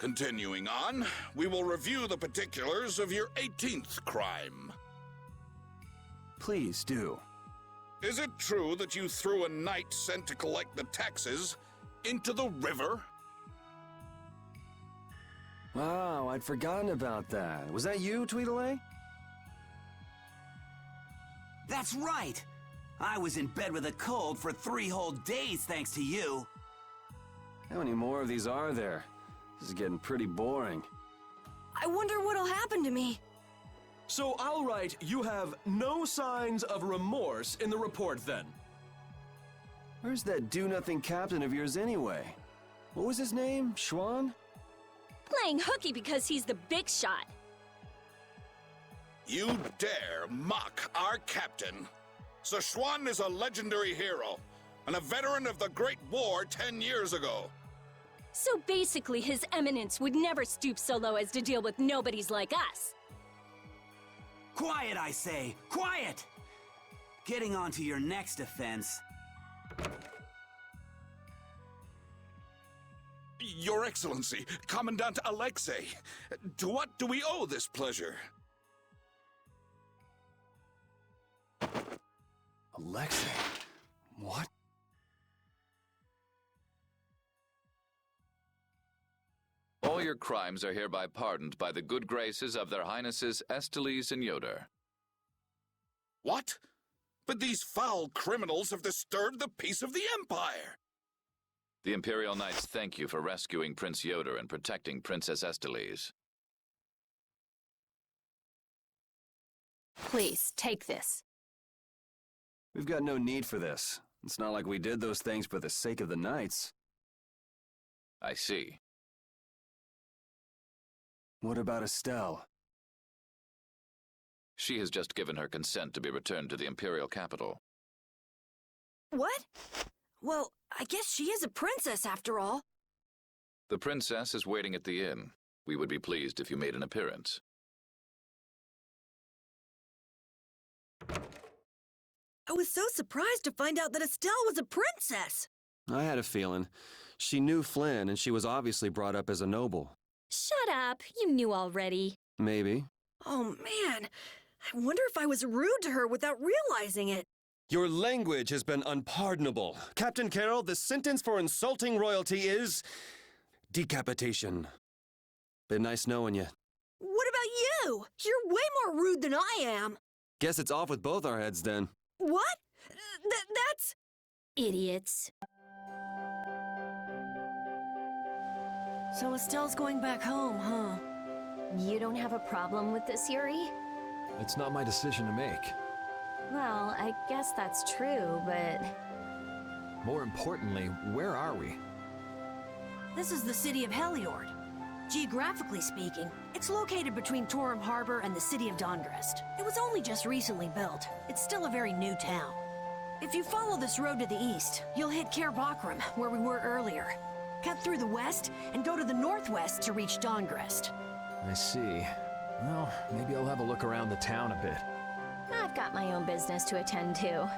Continuing on, we will review the particulars of your 18th crime. Please do. Is it true that you threw a knight sent to collect the taxes into the river? Wow, I'd forgotten about that. Was that you, Tweedledee? That's right! I was in bed with a cold for 3 whole days thanks to you. How many more of these are there? This is getting pretty boring. I wonder what'll happen to me. So I'll write, you have no signs of remorse in the report then. Where's that do-nothing captain of yours anyway? What was his name? Schwan? Playing hooky because he's the big shot. You dare mock our captain? Szechuan is a legendary hero and a veteran of the Great War 10 years ago. So basically, His Eminence would never stoop so low as to deal with nobodies like us. Quiet, I say! Quiet! Getting on to your next offense. Your Excellency, Commandant Alexei, to what do we owe this pleasure? Alexei? What? All your crimes are hereby pardoned by the good graces of their Highnesses Esteles and Yoder. What? But these foul criminals have disturbed the peace of the Empire! The Imperial Knights thank you for rescuing Prince Yoder and protecting Princess Esteles. Please, take this. We've got no need for this. It's not like we did those things for the sake of the knights. I see. What about Estelle? She has just given her consent to be returned to the Imperial capital. What? Well, I guess she is a princess after all. The princess is waiting at the inn. We would be pleased if you made an appearance. I was so surprised to find out that Estelle was a princess. I had a feeling. She knew Flynn, and she was obviously brought up as a noble. Shut up, you knew already. Maybe. Oh man, I wonder if I was rude to her without realizing it. Your language has been unpardonable. Captain Carroll, the sentence for insulting royalty is decapitation. Been nice knowing you. What about you? You're way more rude than I am. Guess it's off with both our heads then. What? That's... Idiots. So Estelle's going back home, huh? You don't have a problem with this, Yuri? It's not my decision to make. Well, I guess that's true, but... More importantly, where are we? This is the city of Heliord. Geographically speaking, it's located between Torum Harbor and the city of Dongrest. It was only just recently built. It's still a very new town. If you follow this road to the east, you'll hit Cair Bakram, where we were earlier. Cut through the west and go to the northwest to reach Dongrest. I see. Well, maybe I'll have a look around the town a bit. I've got my own business to attend to.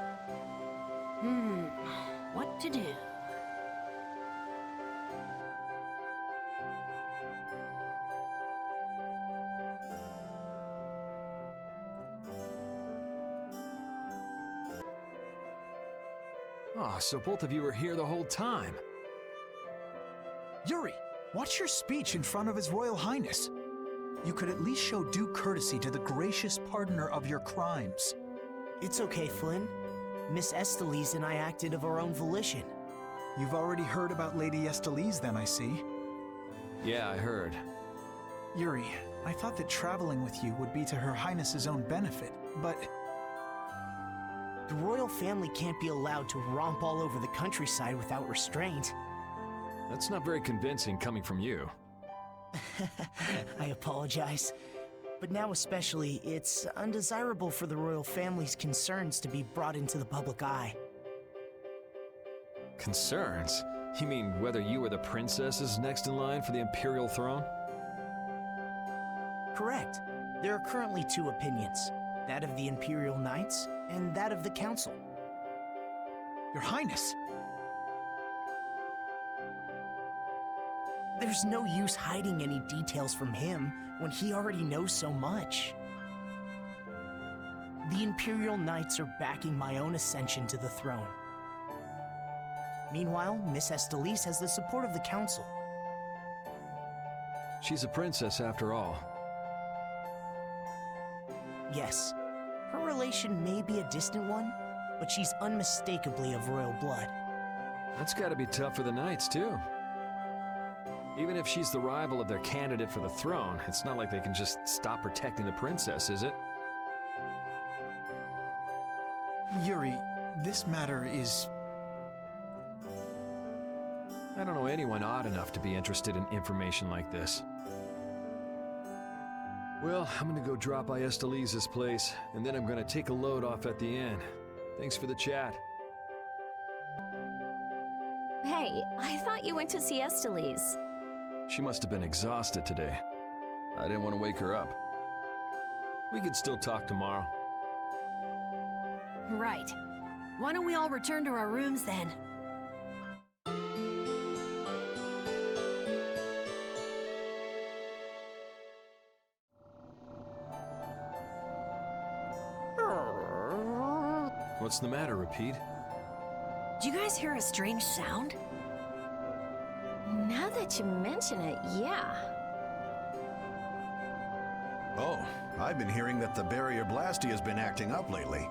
What to do? Ah, so both of you were here the whole time. Yuri, watch your speech in front of His Royal Highness. You could at least show due courtesy to the gracious pardoner of your crimes. It's okay, Flynn. Miss Esteles and I acted of our own volition. You've already heard about Lady Esteles then, I see. Yeah, I heard. Yuri, I thought that traveling with you would be to Her Highness's own benefit, but... The royal family can't be allowed to romp all over the countryside without restraint. That's not very convincing coming from you. I apologize. But now especially, it's undesirable for the royal family's concerns to be brought into the public eye. Concerns? You mean whether you or the princess is next in line for the imperial throne? Correct. There are currently 2 opinions. That of the Imperial Knights, and that of the Council. Your Highness! There's no use hiding any details from him when he already knows so much. The Imperial Knights are backing my own ascension to the throne. Meanwhile, Miss Estelise has the support of the Council. She's a princess after all. Yes, her relation may be a distant one, but she's unmistakably of royal blood. That's gotta be tough for the Knights, too. Even if she's the rival of their candidate for the throne, it's not like they can just stop protecting the princess, is it? Yuri, this matter is... I don't know anyone odd enough to be interested in information like this. Well, I'm gonna go drop by Estelise's place, and then I'm gonna take a load off at the inn. Thanks for the chat. Hey, I thought you went to see Estelise. She must have been exhausted today. I didn't want to wake her up. We could still talk tomorrow. Right. Why don't we all return to our rooms then? What's the matter, Repeat? Do you guys hear a strange sound? Now that you mention it, yeah. Oh, I've been hearing that the barrier Blasty has been acting up lately.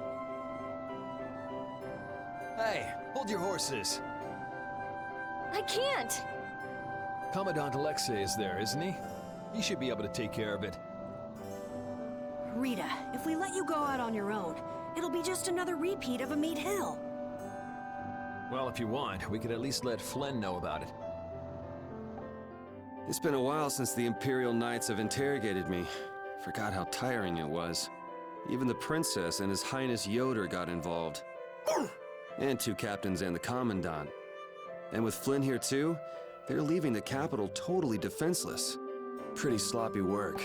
Hey, hold your horses! I can't! Commandant Alexei is there, isn't he? He should be able to take care of it. Rita, if we let you go out on your own, it'll be just another repeat of Amid Hill. Well, if you want, we could at least let Flynn know about it. It's been a while since the Imperial Knights have interrogated me. Forgot how tiring it was. Even the Princess and His Highness Yoder got involved. And two captains and the Commandant. And with Flynn here too, they're leaving the capital totally defenseless. Pretty sloppy work.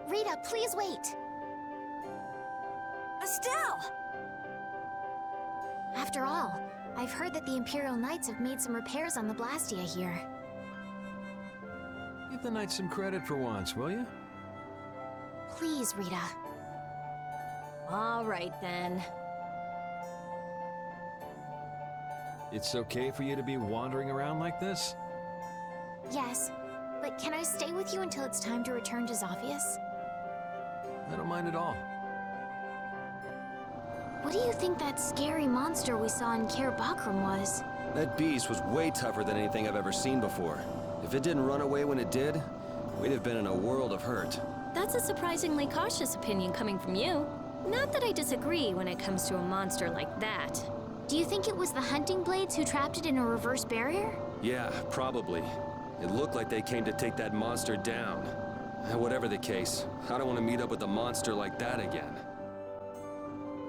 Rita, please wait. Estelle! After all, I've heard that the Imperial Knights have made some repairs on the Blastia here. Give the Knights some credit for once, will you? Please, Rita. All right, then. It's okay for you to be wandering around like this? Yes, but can I stay with you until it's time to return to Zophius? I don't mind at all. What do you think that scary monster we saw in Kaer Bakram was? That beast was way tougher than anything I've ever seen before. If it didn't run away when it did, we'd have been in a world of hurt. That's a surprisingly cautious opinion coming from you. Not that I disagree when it comes to a monster like that. Do you think it was the hunting blades who trapped it in a reverse barrier? Yeah, probably. It looked like they came to take that monster down. Whatever the case, I don't want to meet up with a monster like that again.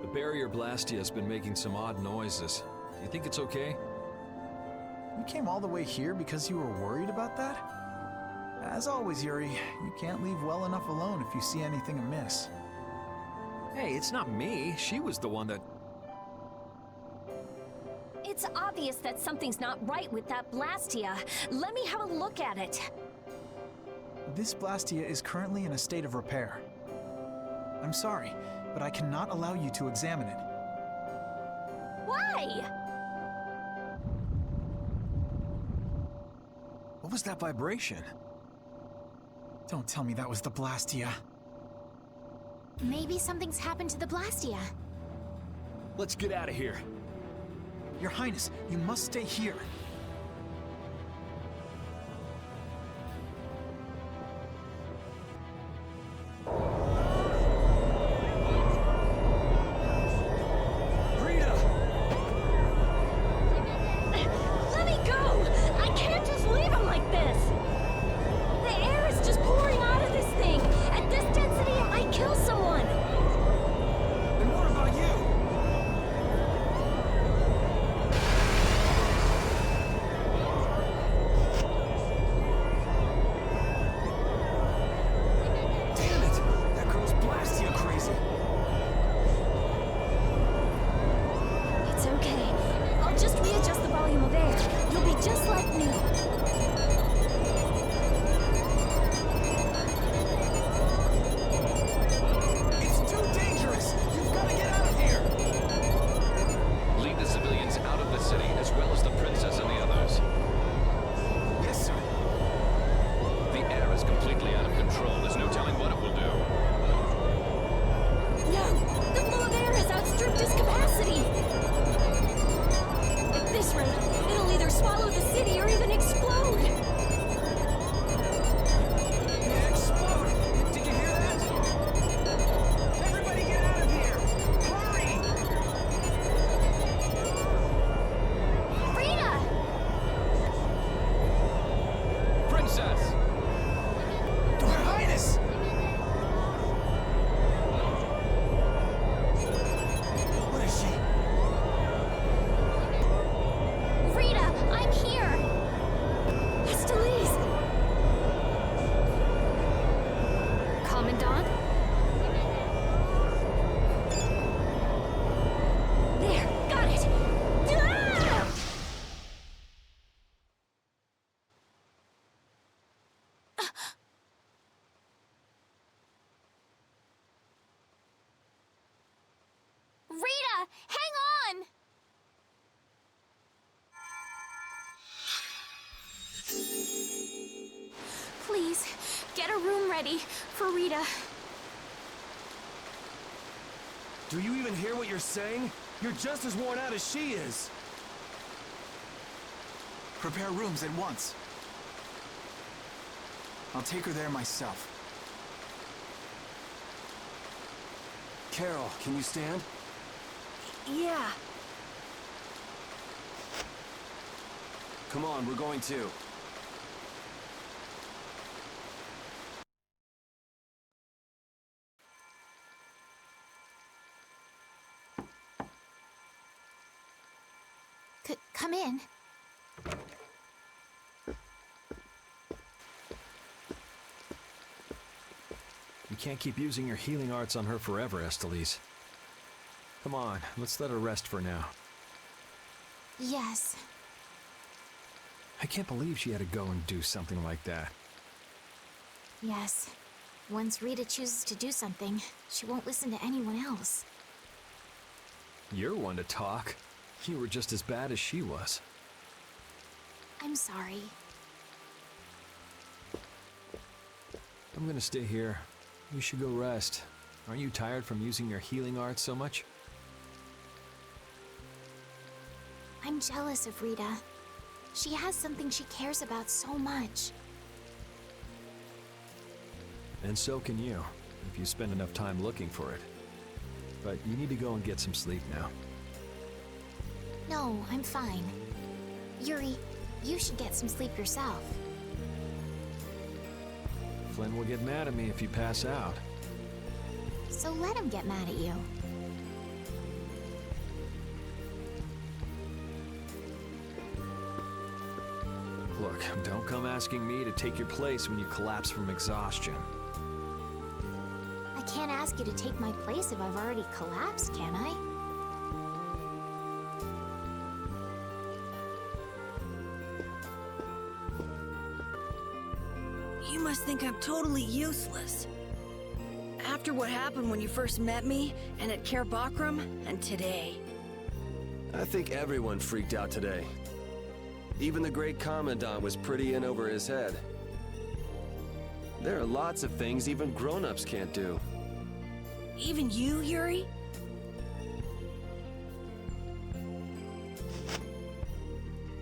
The barrier Blastia has been making some odd noises. Do you think it's okay? You came all the way here because you were worried about that? As always, Yuri, you can't leave well enough alone if you see anything amiss. Hey, it's not me. She was the one that... It's obvious that something's not right with that Blastia. Let me have a look at it. This Blastia is currently in a state of repair. I'm sorry, but I cannot allow you to examine it. Why? What was that vibration? Don't tell me that was the Blastia. Maybe something's happened to the Blastia. Let's get out of here. Your Highness, you must stay here. Let me go! I can't just leave him like this! The air is just pouring out of this thing! At this density, it might kill someone! And what about you? rate, it'll either swallow the city or even explode. Explode! Did you hear that? Everybody get out of here! Hurry! Rita! Princess! Your Highness! What is she? Rita, I'm here! Estelise! Commandant? There, got it! Ah! Rita, hang on! Please, get a room ready for Rita. Do you even hear what you're saying? You're just as worn out as she is. Prepare rooms at once. I'll take her there myself. Carol, can you stand? Yeah. Come on, we're going too. Come in. You can't keep using your healing arts on her forever, Estelise. Come on, let's let her rest for now. Yes. I can't believe she had to go and do something like that. Yes. Once Rita chooses to do something, she won't listen to anyone else. You're one to talk. You were just as bad as she was. I'm sorry. I'm gonna stay here. You should go rest. Aren't you tired from using your healing arts so much? I'm jealous of Rita. She has something she cares about so much. And so can you, if you spend enough time looking for it. But you need to go and get some sleep now. No, I'm fine. Yuri, you should get some sleep yourself. Flynn will get mad at me if you pass out. So let him get mad at you. Look, don't come asking me to take your place when you collapse from exhaustion. I can't ask you to take my place if I've already collapsed, can I? You must think I'm totally useless. After what happened when you first met me, and at Care Bakram, and today. I think everyone freaked out today. Even the great Commandant was pretty in over his head. There are lots of things even grown-ups can't do. Even you, Yuri?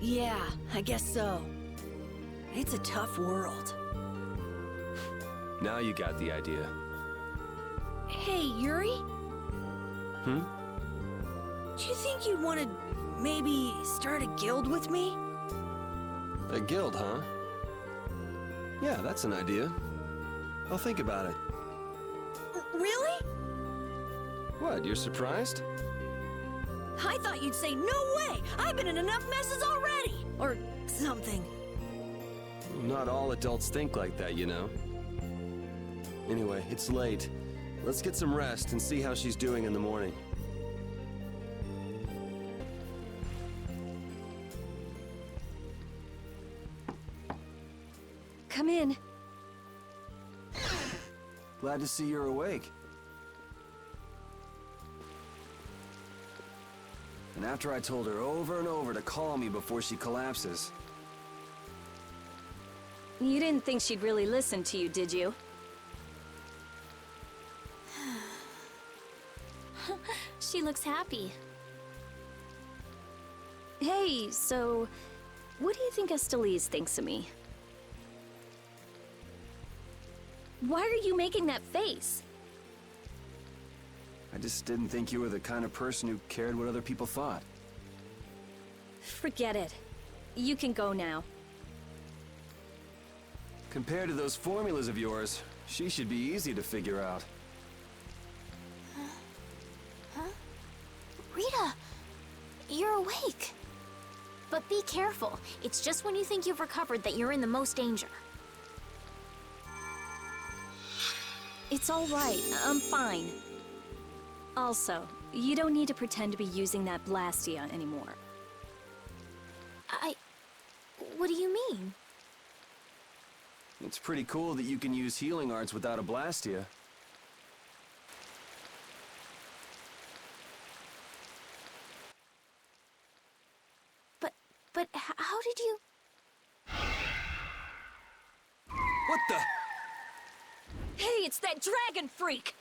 Yeah, I guess so. It's a tough world. Now you got the idea. Hey, Yuri? Hmm? Do you think you'd want to maybe start a guild with me? A guild, huh? Yeah, that's an idea. I'll think about it. Really? What, you're surprised? I thought you'd say, no way! I've been in enough messes already! Or something. Not all adults think like that, you know. Anyway, it's late. Let's get some rest and see how she's doing in the morning. Come in. Glad to see you're awake. And after I told her over and over to call me before she collapses. You didn't think she'd really listen to you, did you? She looks happy. Hey, so what do you think Estelise thinks of me? Why are you making that face? I just didn't think you were the kind of person who cared what other people thought. Forget it. You can go now. Compared to those formulas of yours, she should be easy to figure out. Huh? Rita, you're awake. But be careful. It's just when you think you've recovered that you're in the most danger. It's all right. I'm fine. Also, you don't need to pretend to be using that Blastia anymore. What do you mean? It's pretty cool that you can use healing arts without a Blastia. But how did you... What the? Hey, it's that dragon freak!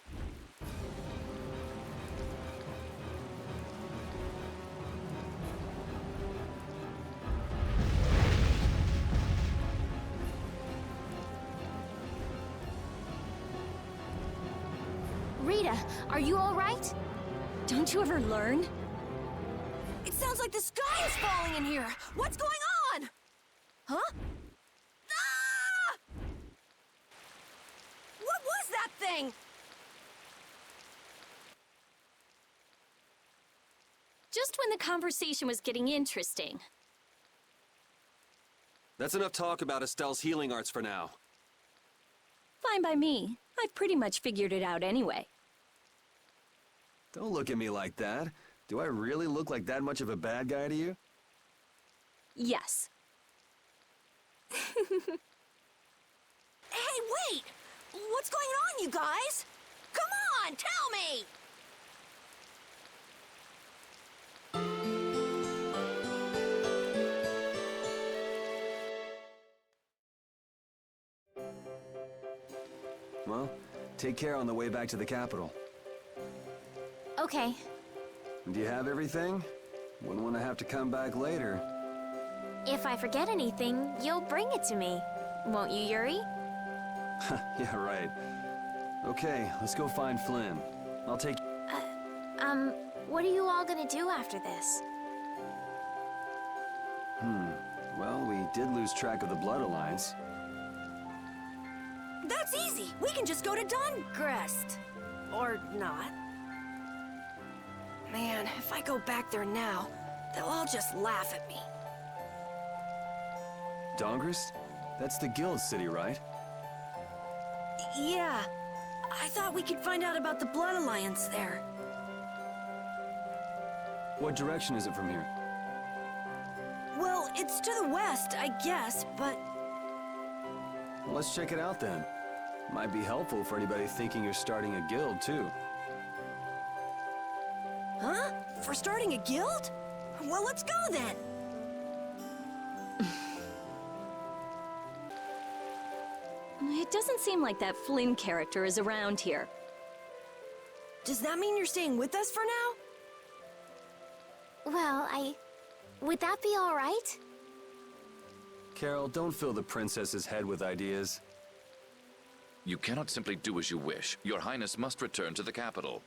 Rita, are you all right? Don't you ever learn? It sounds like the sky is falling in here! What's going on? Huh? Ah! What was that thing? Just when the conversation was getting interesting. That's enough talk about Estelle's healing arts for now. Fine by me. I've pretty much figured it out anyway. Don't look at me like that. Do I really look like that much of a bad guy to you? Yes. Hey, wait! What's going on, you guys? Come on, tell me! Well, take care on the way back to the capital. Okay. Do you have everything? Wouldn't want to have to come back later. If I forget anything, you'll bring it to me. Won't you, Yuri? Yeah, right. Okay, let's go find Flynn. I'll take... What are you all gonna do after this? Well, we did lose track of the Blood Alliance. That's easy! We can just go to Dongrest. Or not. Man, if I go back there now, they'll all just laugh at me. Dongrest? That's the guild city, right? Yeah. I thought we could find out about the Blood Alliance there. What direction is it from here? Well, it's to the west, I guess, but... Well, let's check it out then. Might be helpful for anybody thinking you're starting a guild, too. Huh? For starting a guild? Well, let's go then! It doesn't seem like that Flynn character is around here. Does that mean you're staying with us for now? Well, would that be all right? Carol, don't fill the princess's head with ideas. You cannot simply do as you wish. Your Highness must return to the capital.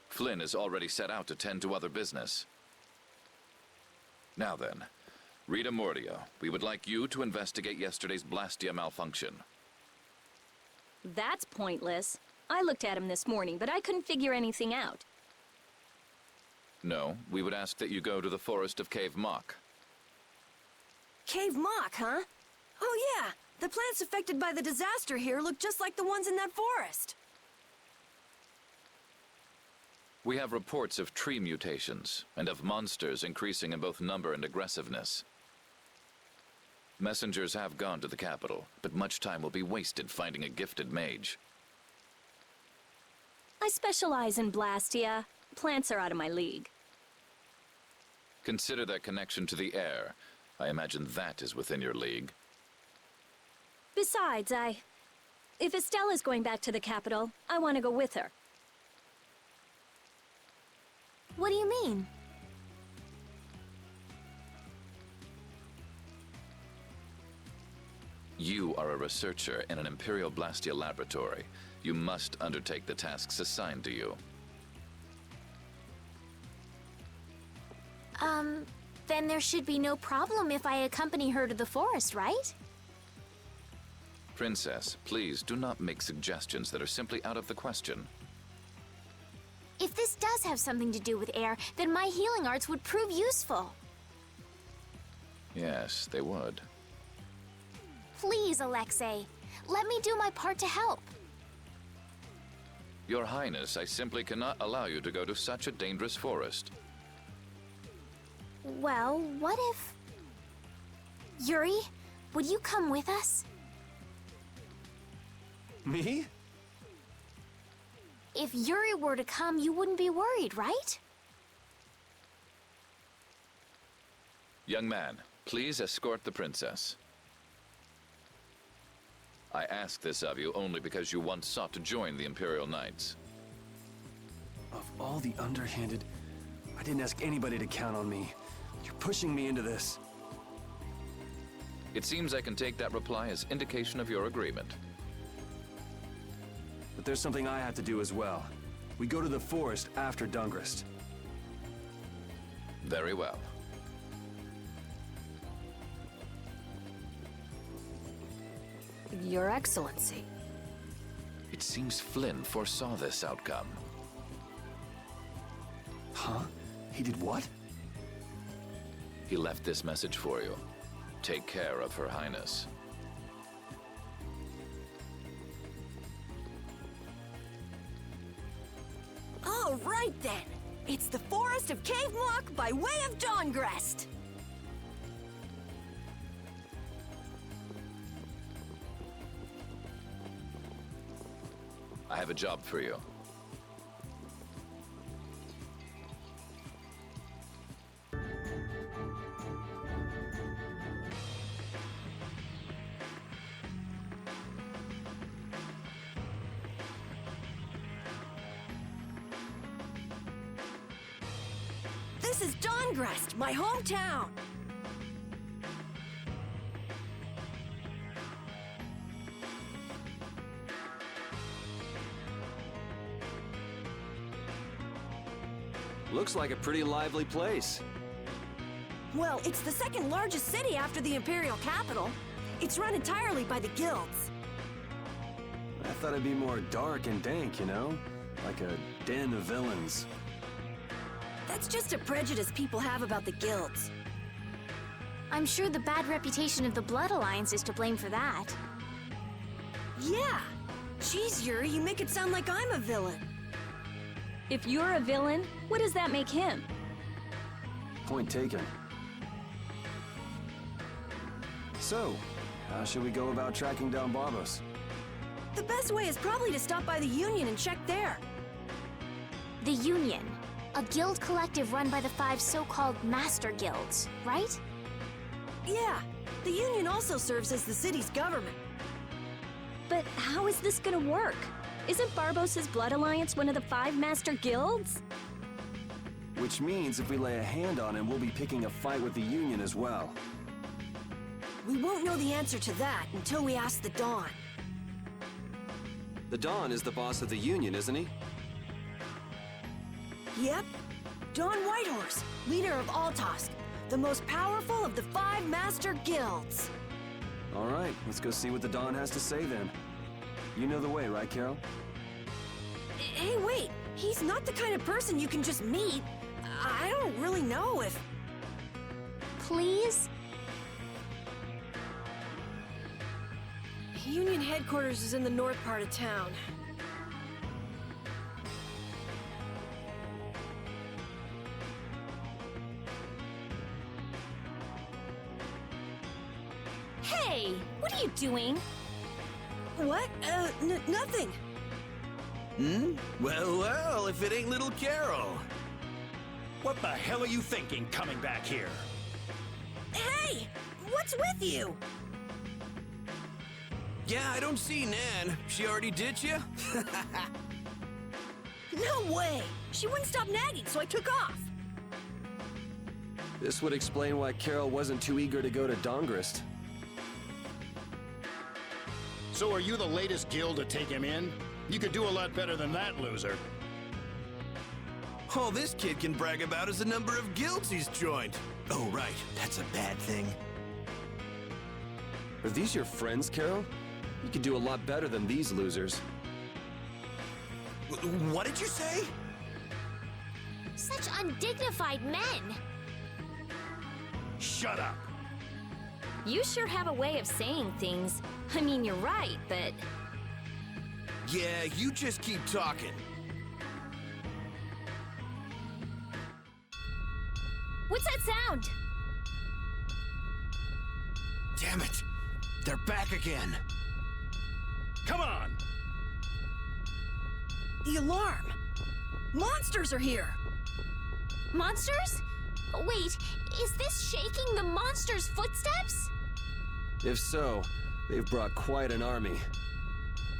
Flynn is already set out to tend to other business. Now then, Rita Mordia, we would like you to investigate yesterday's Blastia malfunction. That's pointless. I looked at him this morning, but I couldn't figure anything out. No, we would ask that you go to the forest of Cave Mock. Cave Mock, huh? Oh yeah, the plants affected by the disaster here look just like the ones in that forest. We have reports of tree mutations, and of monsters increasing in both number and aggressiveness. Messengers have gone to the capital, but much time will be wasted finding a gifted mage. I specialize in Blastia. Plants are out of my league. Consider their connection to the air. I imagine that is within your league. Besides, if Estella's going back to the capital, I want to go with her. What do you mean? You are a researcher in an Imperial Blastia laboratory. You must undertake the tasks assigned to you. Then there should be no problem if I accompany her to the forest, right? Princess, please do not make suggestions that are simply out of the question. If this does have something to do with air, then my healing arts would prove useful. Yes, they would. Please, Alexei, let me do my part to help. Your Highness, I simply cannot allow you to go to such a dangerous forest. Well, what if... Yuri, would you come with us? Me? If Yuri were to come, you wouldn't be worried, right? Young man, please escort the princess. I ask this of you only because you once sought to join the Imperial Knights. Of all the underhanded... I didn't ask anybody to count on me. You're pushing me into this. It seems I can take that reply as indication of your agreement. But there's something I have to do as well. We go to the forest after Dungrist. Very well. Your Excellency. It seems Flynn foresaw this outcome. Huh? He did what? He left this message for you. Take care of Her Highness. All right then. It's the Forest of Cave Mock by way of Dawngrest. I have a job for you. This is Dawngrest, my hometown. Looks like a pretty lively place. Well, it's the second largest city after the Imperial capital. It's run entirely by the guilds. I thought it'd be more dark and dank, you know? Like a den of villains. That's just a prejudice people have about the guilds. I'm sure the bad reputation of the Blood Alliance is to blame for that. Yeah. Jeez, Yuri, you make it sound like I'm a villain. If you're a villain, what does that make him? Point taken. So, how should we go about tracking down Barbos? The best way is probably to stop by the Union and check there. The Union, a guild collective run by the 5 so-called Master Guilds, right? Yeah, the Union also serves as the city's government. But how is this gonna work? Isn't Barbos' Blood Alliance one of the 5 Master Guilds? Which means if we lay a hand on him, we'll be picking a fight with the Union as well. We won't know the answer to that until we ask the Dawn. The Dawn is the boss of the Union, isn't he? Yep. Dawn Whitehorse, leader of Altosk, the most powerful of the 5 Master Guilds. All right, let's go see what the Dawn has to say then. You know the way, right, Carol? Hey, wait. He's not the kind of person you can just meet. I don't really know if... Please? Union headquarters is in the north part of town. Hey, what are you doing? What? Nothing. Well, if it ain't little Carol. What the hell are you thinking coming back here? Hey! What's with you? Yeah, I don't see Nan. She already ditched you? No way! She wouldn't stop nagging, so I took off. This would explain why Carol wasn't too eager to go to Dongrist. So are you the latest guild to take him in? You could do a lot better than that, loser. All this kid can brag about is the number of guilds he's joined. Oh, right. That's a bad thing. Are these your friends, Carol? You could do a lot better than these losers. What did you say? Such undignified men. Shut up. You sure have a way of saying things. I mean, you're right, but... Yeah, you just keep talking. What's that sound? Damn it! They're back again. Come on! The alarm! Monsters are here! Monsters? Wait, is this shaking the monsters' footsteps? If so, they've brought quite an army.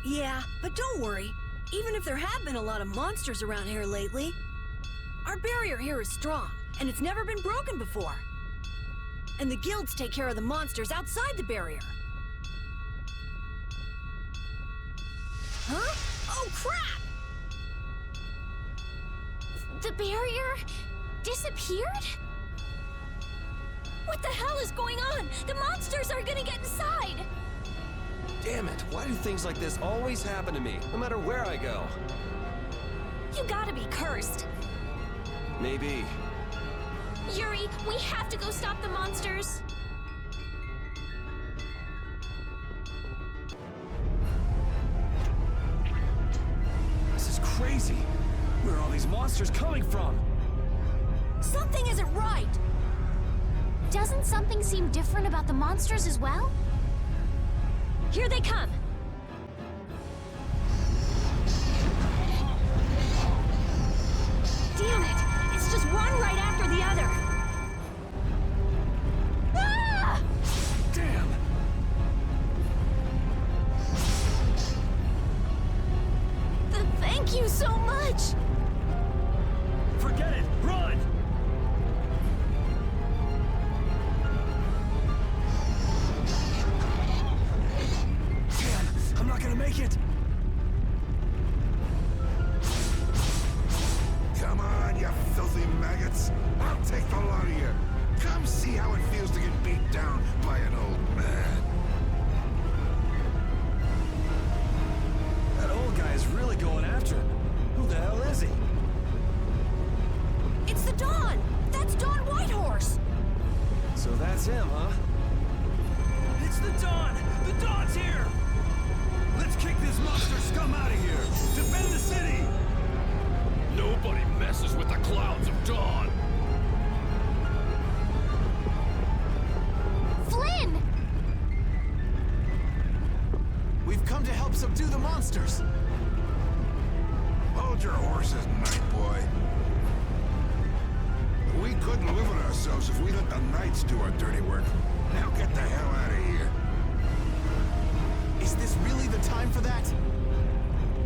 Yeah, but don't worry. Even if there have been a lot of monsters around here lately, our barrier here is strong, and it's never been broken before. And the guilds take care of the monsters outside the barrier. Huh? Oh, crap! The barrier disappeared? What the hell is going on? The monsters are gonna get inside! Damn it, why do things like this always happen to me, no matter where I go? You gotta be cursed. Maybe. Yuri, we have to go stop the monsters. This is crazy. Where are all these monsters coming from? Something isn't right! Doesn't something seem different about the monsters as well? Here they come. Damn it! It's just one right after the other. Ah! Damn! Thank you so much! Forget it! Run! Damn, I'm not gonna make it! Come on, you filthy maggots. I'll take the lot of you. Come see how it feels to get beat down by an old man. That old guy is really going after him. Who the hell is he? It's the Dawn! That's Dawn Whitehorse! So that's him, huh? It's the Dawn! The Dawn's here! Let's kick this monster scum out of here! Defend the city! Nobody messes with the clouds of dawn! Flynn! We've come to help subdue the monsters. Hold your horses, night boy. We couldn't live with ourselves if we let the knights do our dirty work. Now get the hell out of here. Is this really the time for that?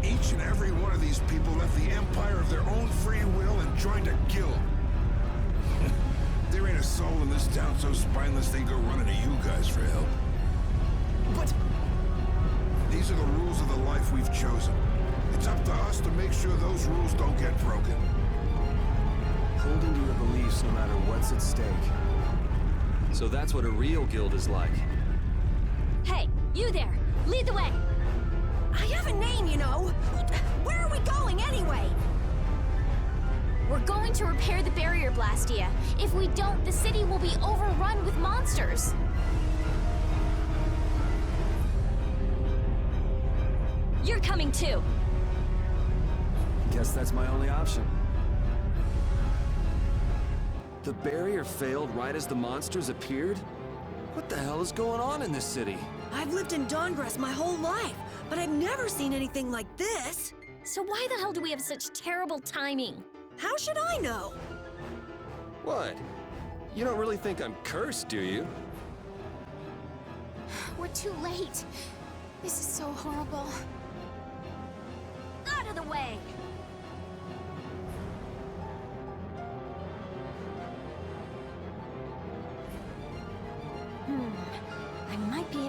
Each and every one of these people left the Empire of their own free will and joined a guild. There ain't a soul in this town so spineless they go running to you guys for help. But these are the rules of the life we've chosen. It's up to us to make sure those rules don't get broken. Holding to your beliefs no matter what's at stake. So that's what a real guild is like. Hey, you there! Lead the way! I have a name, you know! Where are we going, anyway? We're going to repair the barrier Blastia. If we don't, the city will be overrun with monsters. You're coming too! Guess that's my only option. The barrier failed right as the monsters appeared? What the hell is going on in this city? I've lived in Dongrest my whole life, but I've never seen anything like this. So why the hell do we have such terrible timing? How should I know? What? You don't really think I'm cursed, do you? We're too late. This is so horrible. Out of the way!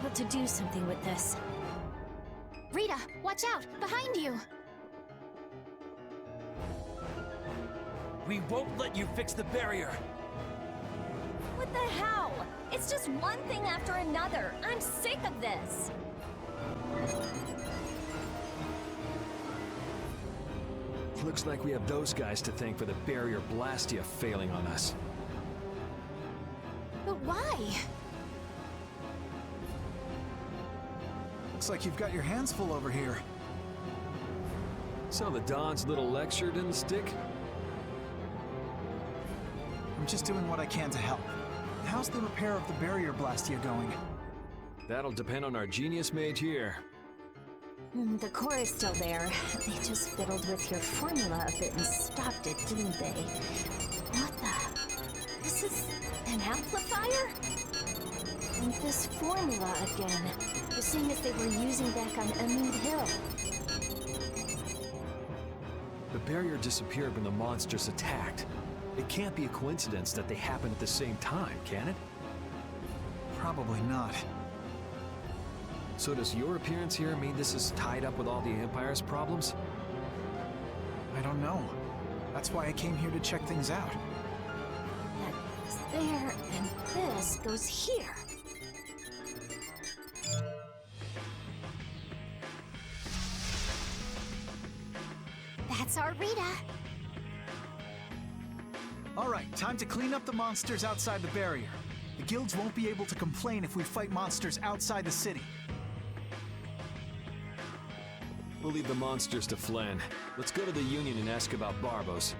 able to do something with this. Rita, watch out! Behind you! We won't let you fix the barrier! What the hell? It's just one thing after another. I'm sick of this. Looks like we have those guys to thank for the barrier Blastia failing on us. But why? Looks like you've got your hands full over here. So the Don's little lecture didn't stick? I'm just doing what I can to help. How's the repair of the barrier Blastia going? That'll depend on our genius mage here. The core is still there. They just fiddled with your formula a bit and stopped it, didn't they? What the? This is an amplifier? And this formula again. The same as they were using back on Amid Hill. The barrier disappeared when the monsters attacked. It can't be a coincidence that they happened at the same time, can it? Probably not. So does your appearance here mean this is tied up with all the Empire's problems? I don't know. That's why I came here to check things out. That's there, and this goes here. That's our Rita. All right, time to clean up the monsters outside the barrier. The guilds won't be able to complain if we fight monsters outside the city. We'll leave the monsters to Flynn. Let's go to the Union and ask about Barbos.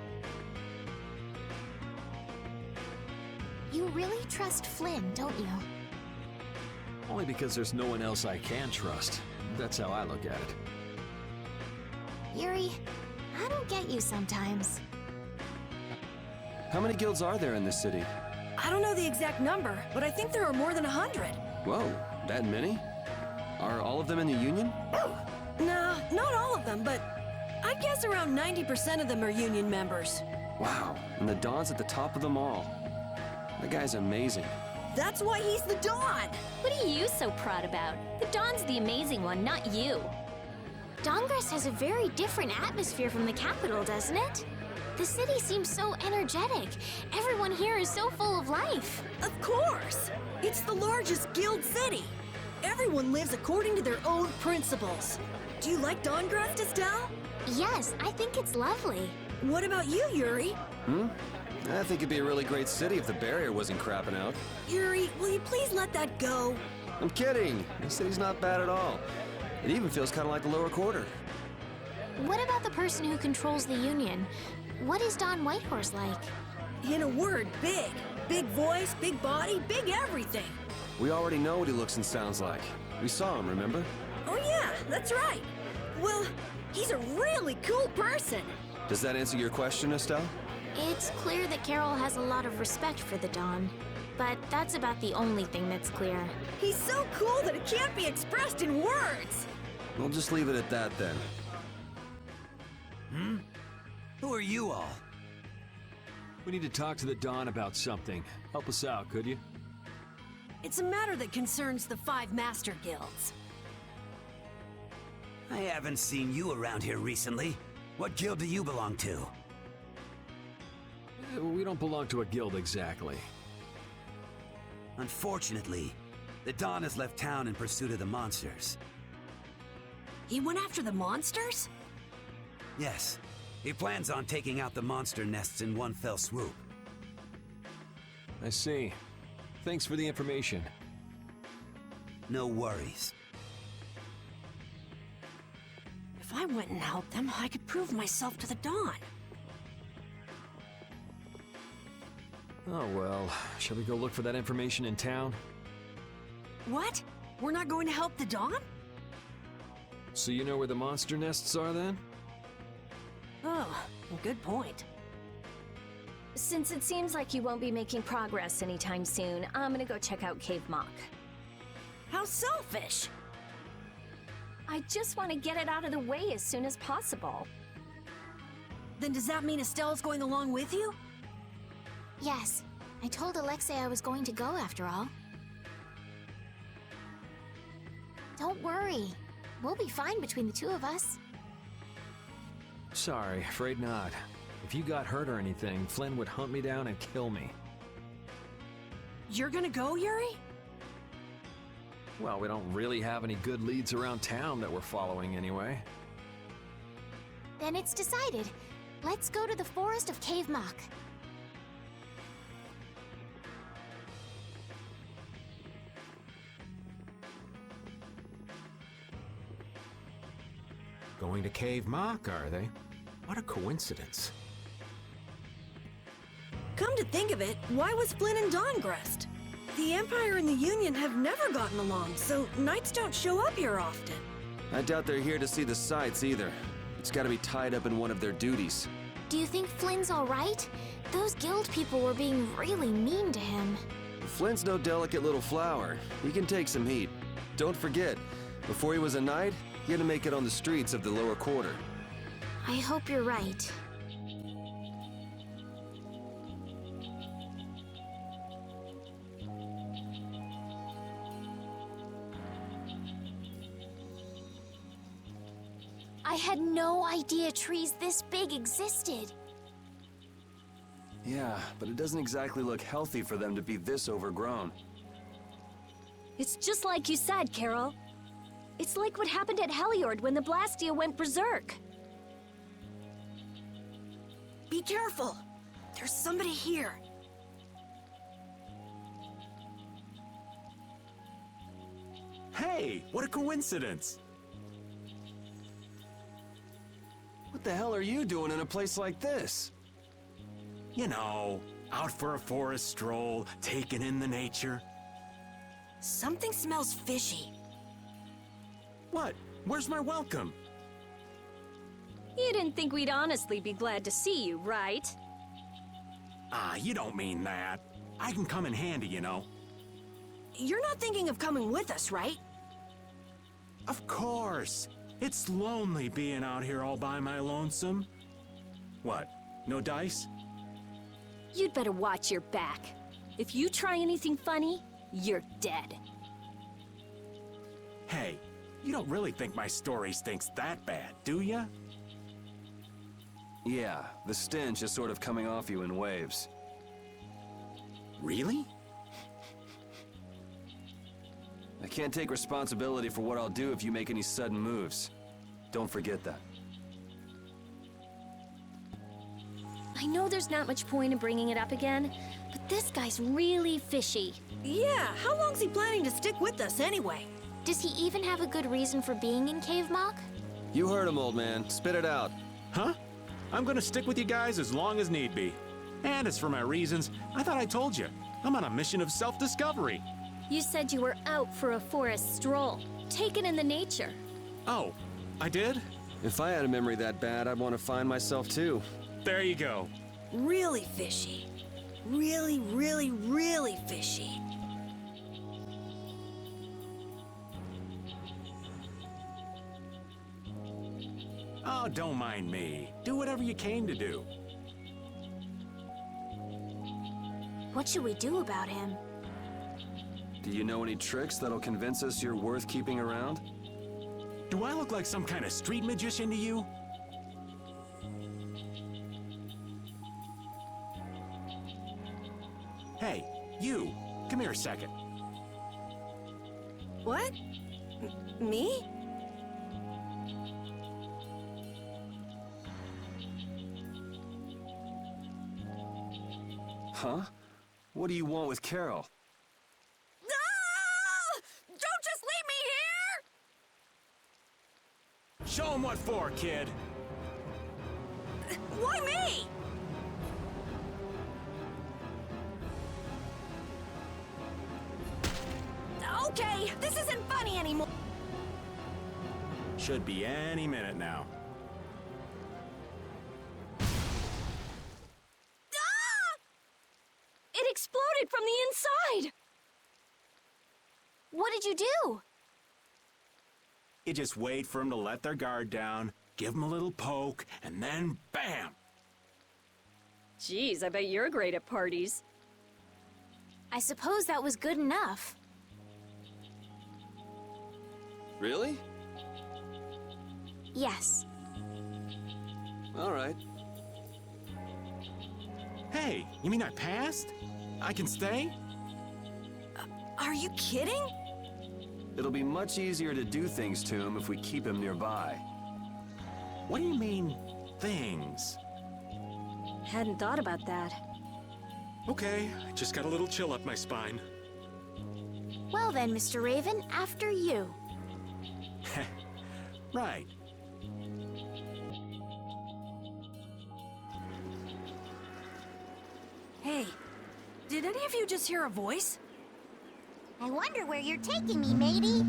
You really trust Flynn, don't you? Only because there's no one else I can trust. That's how I look at it. Yuri, I don't get you sometimes. How many guilds are there in this city? I don't know the exact number, but I think there are more than 100. Whoa, that many? Are all of them in the Union? Nah, not all of them, but I'd guess around 90% of them are Union members. Wow, and the Don's at the top of them all. That guy's amazing. That's why he's the Dawn! What are you so proud about? The Dawn's the amazing one, not you. Dawngrest has a very different atmosphere from the capital, doesn't it? The city seems so energetic. Everyone here is so full of life. Of course! It's the largest guild city. Everyone lives according to their own principles. Do you like Dawngrest, Estelle? Yes, I think it's lovely. What about you, Yuri? I think it'd be a really great city if the barrier wasn't crapping out. Yuri, will you please let that go? I'm kidding. The city's not bad at all. It even feels kind of like the lower quarter. What about the person who controls the Union? What is Don Whitehorse like? In a word, big. Big voice, big body, big everything. We already know what he looks and sounds like. We saw him, remember? Oh yeah, that's right. Well, he's a really cool person. Does that answer your question, Estelle? It's clear that Carol has a lot of respect for the Dawn. But that's about the only thing that's clear. He's so cool that it can't be expressed in words. We'll just leave it at that then. Who are you all? We need to talk to the Dawn about something. Help us out, could you? It's a matter that concerns the 5 master guilds. I haven't seen you around here recently. What guild do you belong to? We don't belong to a guild exactly. Unfortunately, the Dawn has left town in pursuit of the monsters. He went after the monsters? Yes, he plans on taking out the monster nests in one fell swoop. I see. Thanks for the information. No worries. If I went and helped them, I could prove myself to the Dawn. Oh well, shall we go look for that information in town? What? We're not going to help the Dawn? So you know where the monster nests are then? Oh, good point. Since it seems like you won't be making progress anytime soon, I'm gonna go check out Cave Mock. How selfish! I just want to get it out of the way as soon as possible. Then does that mean Estelle's going along with you? Yes. I told Alexei I was going to go after all. Don't worry. We'll be fine between the two of us. Sorry, afraid not. If you got hurt or anything, Flynn would hunt me down and kill me. You're gonna go, Yuri? Well, we don't really have any good leads around town that we're following anyway. Then it's decided. Let's go to the forest of Cave Mock. Going to Cave Mock, are they? What a coincidence. Come to think of it, why was Flynn in Dawngrest? The Empire and the Union have never gotten along, so knights don't show up here often. I doubt they're here to see the sights either. It's gotta be tied up in one of their duties. Do you think Flynn's all right? Those guild people were being really mean to him. Flynn's no delicate little flower. He can take some heat. Don't forget, before he was a knight, he had to make it on the streets of the lower quarter. I hope you're right. I had no idea trees this big existed. Yeah, but it doesn't exactly look healthy for them to be this overgrown. It's just like you said, Carol. It's like what happened at Heliord when the Blastia went berserk. Be careful! There's somebody here. Hey, what a coincidence! What the hell are you doing in a place like this? You know, out for a forest stroll, taking in the nature. Something smells fishy. What? Where's my welcome? You didn't think we'd honestly be glad to see you, right? Ah, you don't mean that. I can come in handy, you know. You're not thinking of coming with us, right? Of course. It's lonely being out here all by my lonesome. What? No dice? You'd better watch your back. If you try anything funny, you're dead. Hey, you don't really think my story stinks that bad, do ya? Yeah, the stench is sort of coming off you in waves. Really? I can't take responsibility for what I'll do if you make any sudden moves. Don't forget that. I know there's not much point in bringing it up again, but this guy's really fishy. Yeah, how long's he planning to stick with us anyway? Does he even have a good reason for being in Cave Mock? You heard him, old man. Spit it out. Huh? I'm gonna stick with you guys as long as need be. And as for my reasons, I thought I told you. I'm on a mission of self-discovery. You said you were out for a forest stroll, taken in the nature. Oh, I did? If I had a memory that bad, I'd want to find myself too. There you go. Really fishy. Really, really, really fishy. Oh, don't mind me. Do whatever you came to do. What should we do about him? Do you know any tricks that'll convince us you're worth keeping around? Do I look like some kind of street magician to you? Hey, you! Come here a second. What? Me? Huh? What do you want with Carol? Ah! Don't just leave me here! Show him what for, kid! Why me? Okay, this isn't funny anymore. Should be any minute now. It exploded from the inside! What did you do? You just wait for them to let their guard down, give them a little poke, and then bam! Geez, I bet you're great at parties. I suppose that was good enough. Really? Yes. All right. Hey, you mean I passed? I can stay? Are you kidding? It'll be much easier to do things to him if we keep him nearby. What do you mean, things? Hadn't thought about that. Okay, I just got a little chill up my spine. Well then, Mr. Raven, after you. Right. Hey, did any of you just hear a voice? I wonder where you're taking me, matey.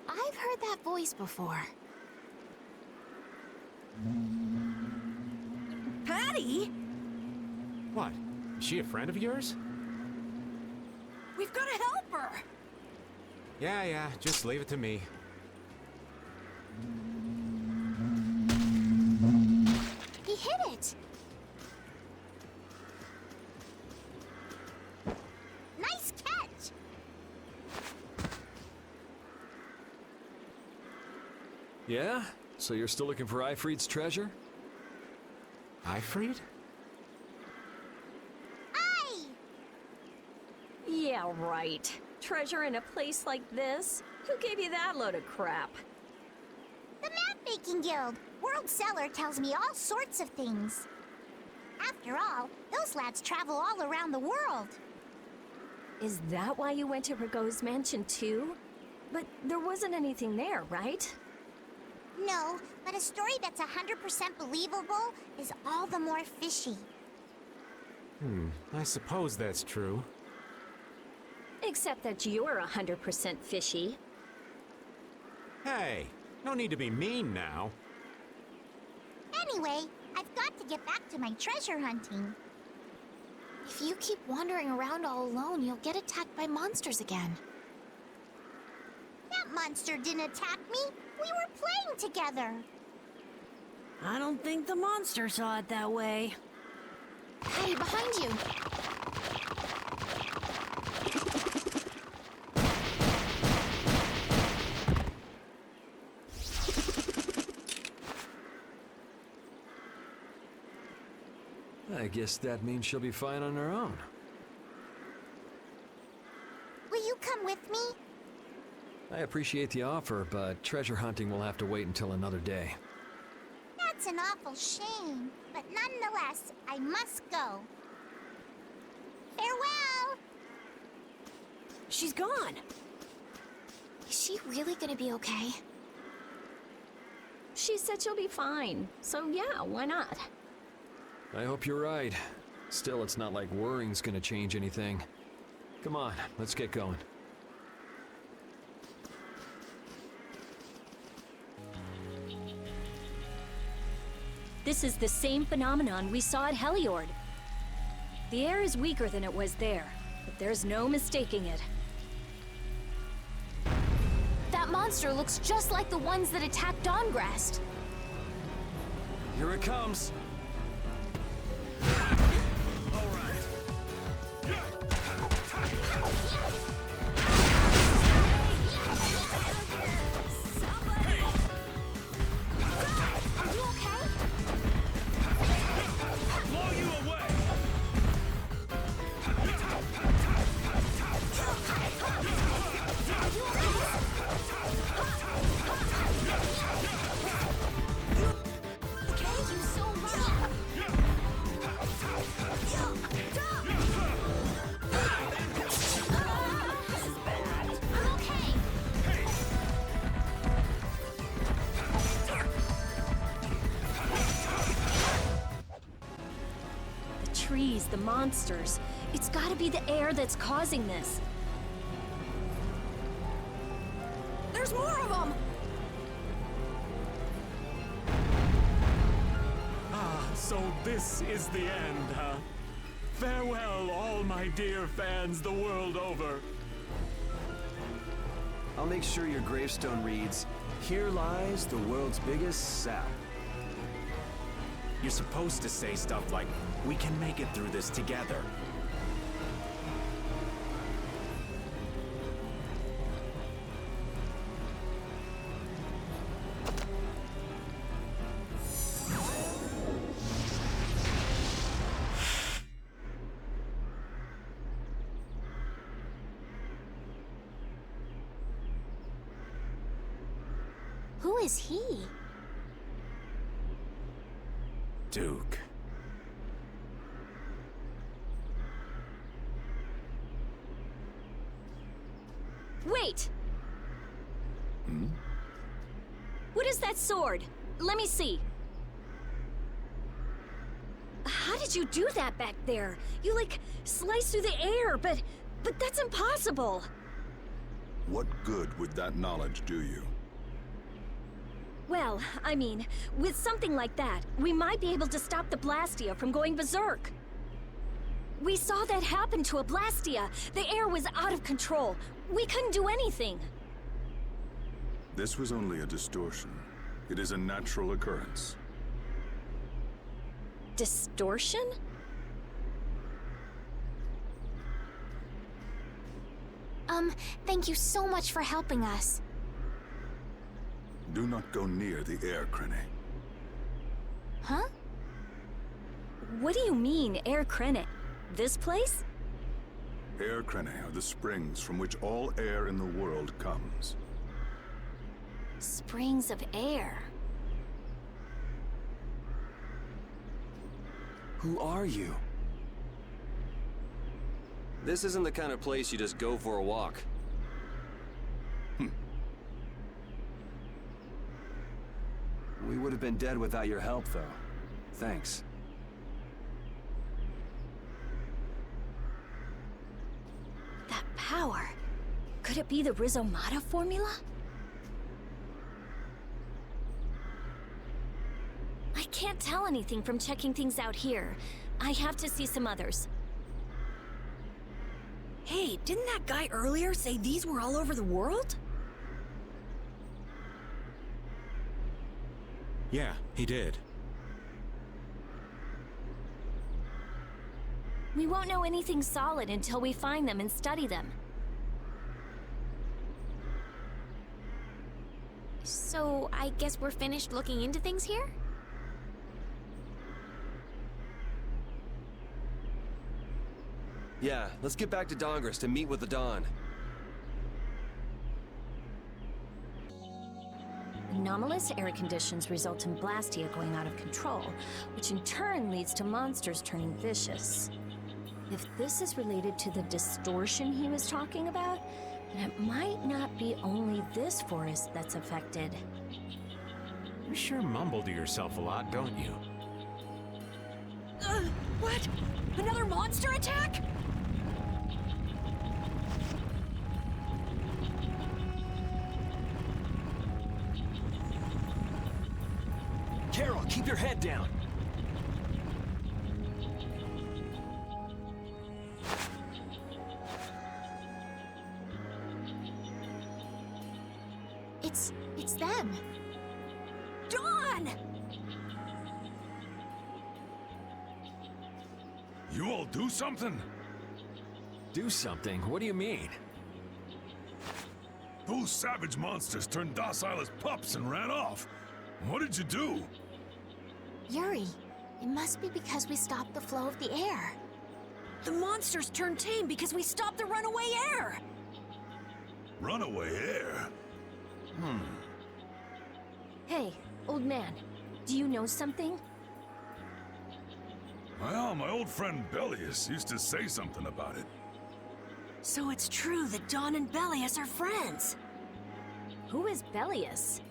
I've heard that voice before. Patty? What? Is she a friend of yours? We've got to help her! Yeah, just leave it to me. He hit it! Nice catch! Yeah? So you're still looking for Ifrit's treasure? Ifrit? Aye! Yeah, right. Treasure in a place like this? Who gave you that load of crap? The Map-Making Guild! World Cellar tells me all sorts of things. After all, those lads travel all around the world. Is that why you went to Rago's mansion too? But there wasn't anything there, right? No, but a story that's 100% believable is all the more fishy. I suppose that's true. Except that you're 100% fishy. Hey, no need to be mean now. Anyway, I've got to get back to my treasure hunting. If you keep wandering around all alone, you'll get attacked by monsters again. That monster didn't attack me. We were playing together. I don't think the monster saw it that way. Hey, behind you. I guess that means she'll be fine on her own. Will you come with me? I appreciate the offer, but treasure hunting will have to wait until another day. That's an awful shame. But nonetheless, I must go. Farewell! She's gone. Is she really gonna be okay? She said she'll be fine, so yeah, why not? I hope you're right. Still, it's not like worrying's gonna change anything. Come on, let's get going. This is the same phenomenon we saw at Heliord. The air is weaker than it was there, but there's no mistaking it. That monster looks just like the ones that attacked Dawngrest. Here it comes. Trees, the monsters. It's gotta be the air that's causing this. There's more of them! So this is the end, huh? Farewell, all my dear fans the world over. I'll make sure your gravestone reads, "Here lies the world's biggest sap." You're supposed to say stuff like, "We can make it through this together." is he? Duke. Wait! Hmm? What is that sword? Let me see. How did you do that back there? You, like, sliced through the air, but that's impossible. What good would that knowledge do you? Well, I mean, with something like that, we might be able to stop the Blastia from going berserk. We saw that happen to a Blastia. The air was out of control. We couldn't do anything. This was only a distortion. It is a natural occurrence. Distortion? Thank you so much for helping us. Do not go near the air, Krene. Huh? What do you mean, Air Krenet? This place? Air Krene are the springs from which all air in the world comes. Springs of air. Who are you? This isn't the kind of place you just go for a walk. We would have been dead without your help, though. Thanks. That power. Could it be the Rhizomata formula? I can't tell anything from checking things out here. I have to see some others. Hey, didn't that guy earlier say these were all over the world? Yeah, he did. We won't know anything solid until we find them and study them. So, I guess we're finished looking into things here? Yeah, let's get back to Dongress to meet with the Dawn. Anomalous air conditions result in Blastia going out of control, which in turn leads to monsters turning vicious. If this is related to the distortion he was talking about, then it might not be only this forest that's affected. You sure mumble to yourself a lot, don't you? What? Another monster attack? Carol, keep your head down. It's them. Dawn! You all do something? Do something? What do you mean? Those savage monsters turned docile as pups and ran off. What did you do? Yuri, it must be because we stopped the flow of the air. The monsters turned tame because we stopped the runaway air! Runaway air? Hey, old man, do you know something? Well, my old friend Bellius used to say something about it. So it's true that Dawn and Bellius are friends. Who is Bellius?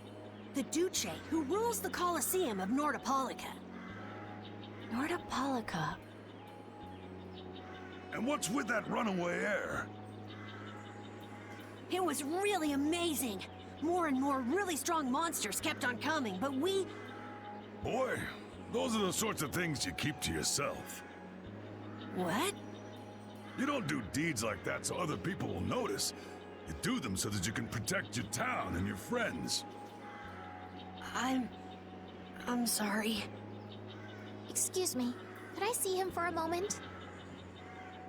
The Duce who rules the Colosseum of Nordopolica. Nordopolica. And what's with that runaway air? It was really amazing. More and more really strong monsters kept on coming, but we... Boy, those are the sorts of things you keep to yourself. What? You don't do deeds like that so other people will notice. You do them so that you can protect your town and your friends. I'm sorry. Excuse me, could I see him for a moment?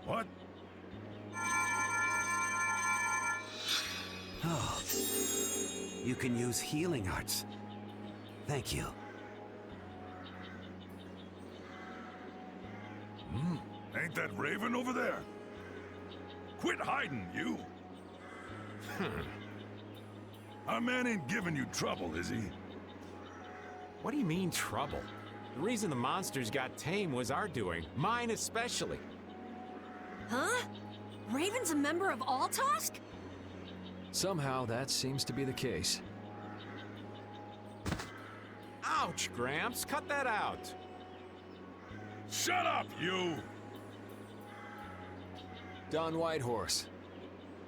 What? Oh. You can use healing arts. Thank you. Ain't that Raven over there? Quit hiding, you! Our man ain't giving you trouble, is he? What do you mean, trouble? The reason the monsters got tame was our doing. Mine especially. Huh? Raven's a member of Altosk? Somehow, that seems to be the case. Ouch, Gramps. Cut that out. Shut up, you! Don Whitehorse.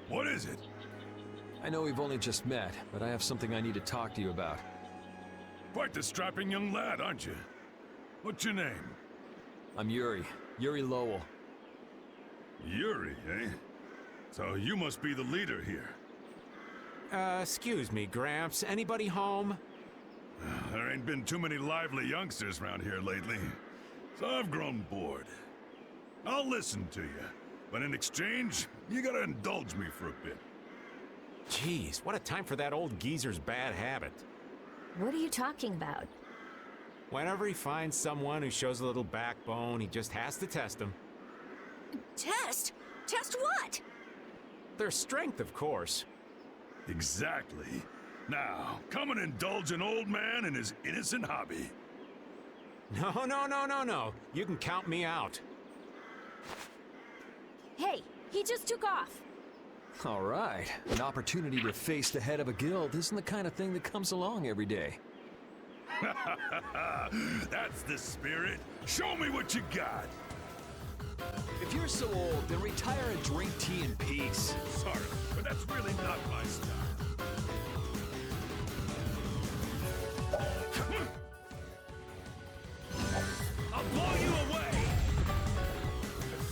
What is it? I know we've only just met, but I have something I need to talk to you about. Quite the strapping young lad, aren't you? What's your name? I'm Yuri. Yuri Lowell. Yuri, eh? So you must be the leader here. Excuse me, Gramps. Anybody home? There ain't been too many lively youngsters around here lately, so I've grown bored. I'll listen to you, but in exchange, you gotta indulge me for a bit. Jeez, what a time for that old geezer's bad habit. What are you talking about? Whenever he finds someone who shows a little backbone, he just has to test them. Test? Test what? Their strength, of course. Exactly. Now, come and indulge an old man in his innocent hobby. No. You can count me out. Hey, he just took off. All right. An opportunity to face the head of a guild isn't the kind of thing that comes along every day. That's the spirit. Show me what you got. If you're so old, then retire and drink tea in peace. Sorry, but that's really not my style. I'll blow you away!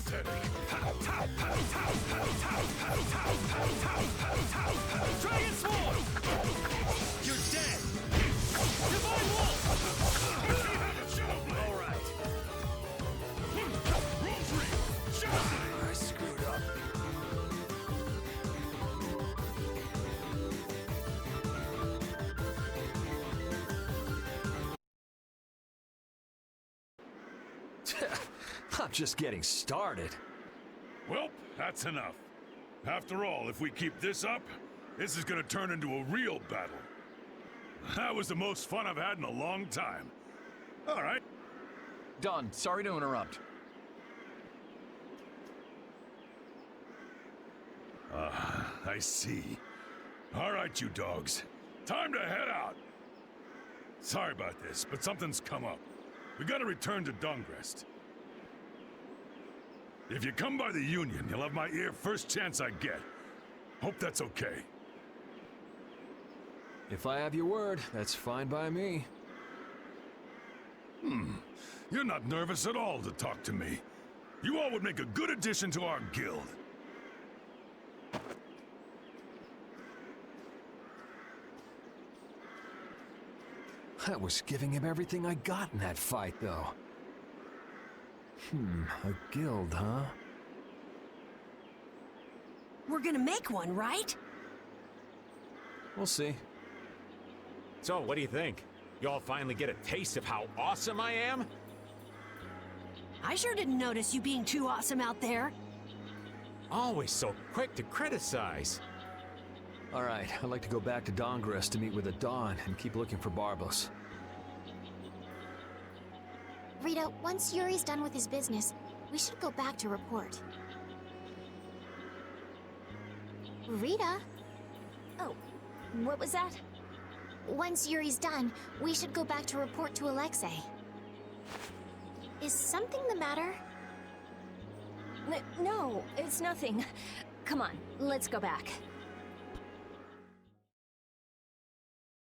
Pathetic. Dragon Sword! You're dead! Divine Wolf! All right. I screwed up. I'm just getting started. Well, that's enough. After all, if we keep this up, this is gonna turn into a real battle. That was the most fun I've had in a long time. All right. Don, sorry to interrupt. I see. All right, you dogs. Time to head out. Sorry about this, but something's come up. We gotta return to Dongrest. If you come by the Union, you'll have my ear first chance I get. Hope that's okay. If I have your word, that's fine by me. You're not nervous at all to talk to me. You all would make a good addition to our guild. I was giving him everything I got in that fight, though. A guild, huh? We're gonna make one, right? We'll see. So, what do you think? You all finally get a taste of how awesome I am? I sure didn't notice you being too awesome out there. Always so quick to criticize. All right, I'd like to go back to Dongrest to meet with the Dawn and keep looking for Barbos. Rita, once Yuri's done with his business, we should go back to report. Rita? Oh, what was that? Once Yuri's done, we should go back to report to Alexei. Is something the matter? No, it's nothing. Come on, let's go back.